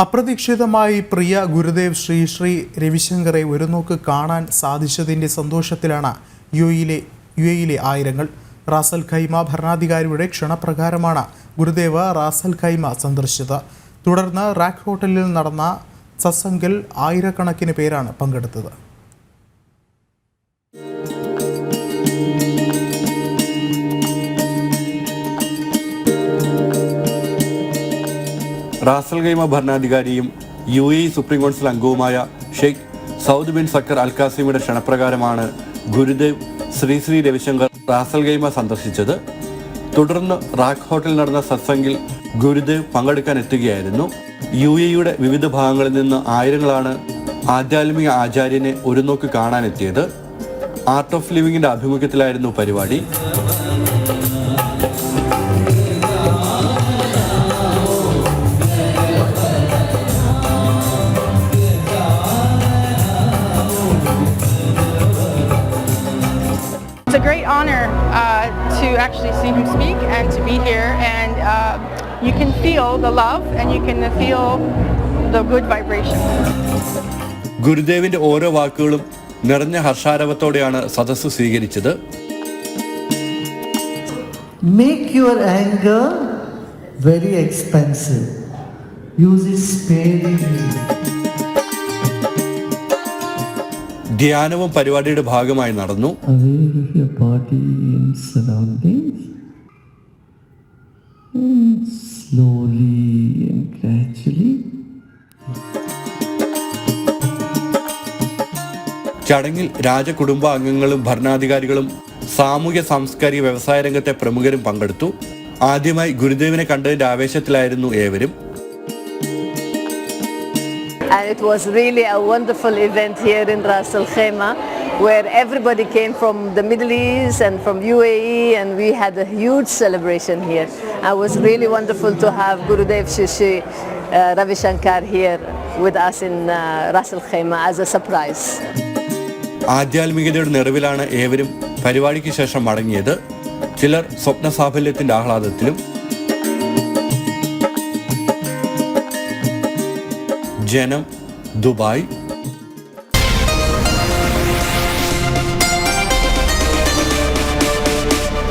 അപ്രതീക്ഷിതമായി പ്രിയ ഗുരുദേവ് ശ്രീ ശ്രീ രവിശങ്കറെ ഒരു നോക്ക് കാണാൻ സാധിച്ചതിൻ്റെ സന്തോഷത്തിലാണ് യു എയിലെ ആയിരങ്ങൾ. റാസൽ ഖൈമ ഭരണാധികാരിയുടെ ക്ഷണപ്രകാരമാണ് ഗുരുദേവ് റാസൽ ഖൈമ സന്ദർശിച്ചത്. തുടർന്ന് റാക്ക് ഹോട്ടലിൽ നടന്ന സത്സംഗിൽ ആയിരക്കണക്കിന് പേരാണ് പങ്കെടുത്തത്. റാസൽ ഖൈമ ഭരണാധികാരിയും UAE സുപ്രീം കൗൺസിൽ അംഗവുമായ Sheikh Saud bin Saqr Al ഖാസിമിയുടെ ക്ഷണപ്രകാരമാണ് ഗുരുദേവ് ശ്രീ ശ്രീ രവിശങ്കർ റാസൽ ഖൈമ സന്ദർശിച്ചത്. തുടർന്ന് റാക്ക് ഹോട്ടലിൽ നടന്ന സത്സംഗിൽ ഗുരുദേവ് പങ്കെടുക്കാൻ എത്തുകയായിരുന്നു. UAEയുടെ വിവിധ ഭാഗങ്ങളിൽ നിന്ന് ആയിരങ്ങളാണ് ആധ്യാത്മിക ആചാര്യനെ ഒരു നോക്ക് കാണാനെത്തിയത്. ആർട്ട് ഓഫ് ലിവിങ്ങിന്റെ ആഭിമുഖ്യത്തിലായിരുന്നു പരിപാടി. It's a great honor to actually see him speak and to be here, and you can feel the love and you can feel the good vibration. ഗുരുദേവിന്റെ ഓരോ വാക്കുകളും നിറഞ്ഞ ഹർഷാരവത്തോടെയാണ് സദസ്സ് സ്വീകരിച്ചത്. Make your anger very expensive. Use it sparingly. ധ്യാനവും പരിപാടിയുടെ ഭാഗമായി നടന്നു. Aware of your body and surroundings, and slowly and gradually. ചടങ്ങിൽ രാജകുടുംബാംഗങ്ങളും ഭരണാധികാരികളും സാമൂഹ്യ സാംസ്കാരിക വ്യവസായ രംഗത്തെ പ്രമുഖരും പങ്കെടുത്തു. ആദ്യമായി ഗുരുദേവിനെ കണ്ടതിന്റെ ആവേശത്തിലായിരുന്നു ഏവരും. And it was really a wonderful event here in Ras Al Khaimah, where everybody came from the Middle East and from UAE, and we had a huge celebration here. It was really wonderful to have Gurudev Shri Ravi Shankar here with us in Ras Al Khaimah as a surprise. ആധ്യാത്മികതയുടെ നിറവിലാണ് ഏവരും പരിപാടിക്ക് ശേഷം മടങ്ങിയത്. ചിലർ സ്വപ്ന സാഫല്യത്തിന്റെ ആഹ്ലാദത്തിലും. ജനം, Dubai.